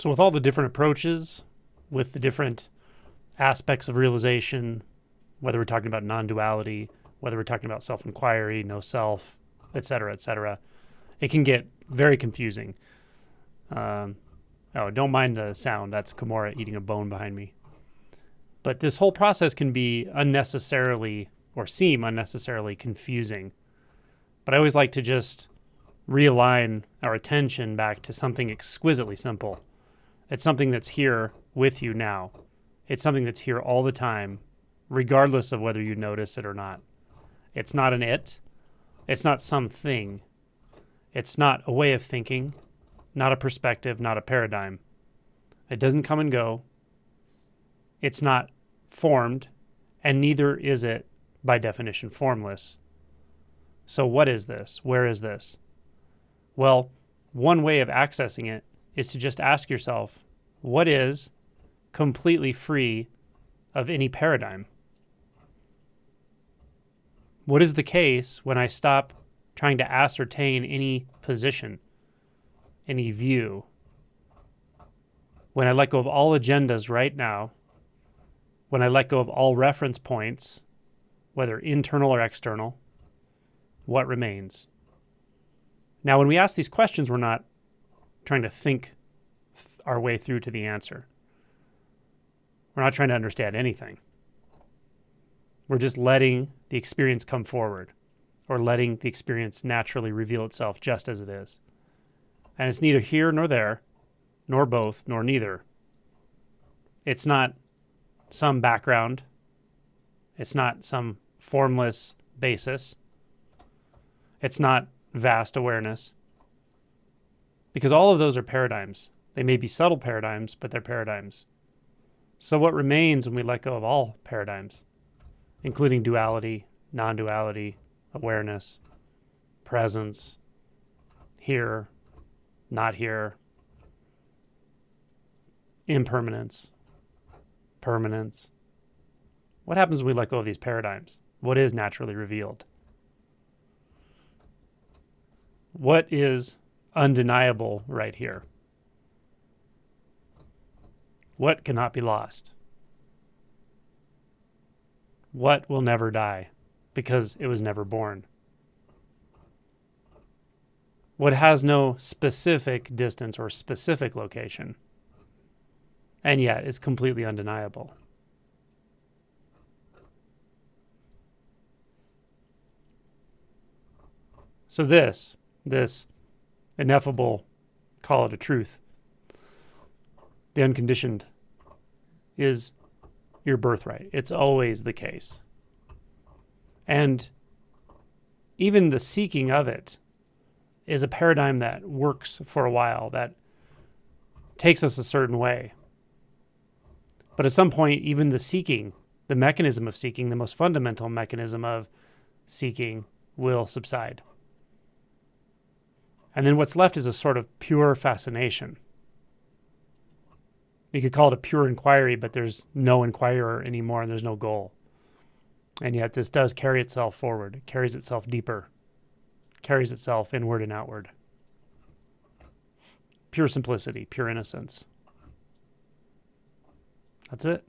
So with all the different approaches, with the different aspects of realization, whether we're talking about non-duality, whether we're talking about self-inquiry, no self, et cetera, it can get very confusing. Oh, don't mind the sound. That's Kimura eating a bone behind me. But this whole process can be unnecessarily or seem unnecessarily confusing. But I always like to just realign our attention back to something exquisitely simple. It's something that's here with you now. It's something that's here all the time, regardless of whether you notice it or not. It's not an it. It's not something. It's not a way of thinking, not a perspective, not a paradigm. It doesn't come and go. It's not formed, and neither is it, by definition, formless. So what is this? Where is this? Well, one way of accessing it is to just ask yourself, what is completely free of any paradigm? What is the case when I stop trying to ascertain any position, any view? When I let go of all agendas right now, when I let go of all reference points, whether internal or external, what remains? Now, when we ask these questions, we're not trying to think our way through to the answer. We're not trying to understand anything. We're just letting the experience come forward, or letting the experience naturally reveal itself just as it is. And it's neither here nor there, nor both, nor neither. It's not some background. It's not some formless basis. It's not vast awareness. Because all of those are paradigms. They may be subtle paradigms, but they're paradigms. So what remains when we let go of all paradigms, including duality, non-duality, awareness, presence, here, not here, impermanence, permanence? What happens when we let go of these paradigms? What is naturally revealed? What is undeniable right here? What cannot be lost? What will never die because it was never born? What has no specific distance or specific location, and yet is completely undeniable? So this ineffable, call it a truth, the unconditioned, is your birthright. It's always the case. And even the seeking of it is a paradigm that works for a while, that takes us a certain way. But at some point, even the seeking, the mechanism of seeking, the most fundamental mechanism of seeking, will subside. And then what's left is a sort of pure fascination. You could call it a pure inquiry, but there's no inquirer anymore and there's no goal. And yet this does carry itself forward. It carries itself deeper. It carries itself inward and outward. Pure simplicity, pure innocence. That's it.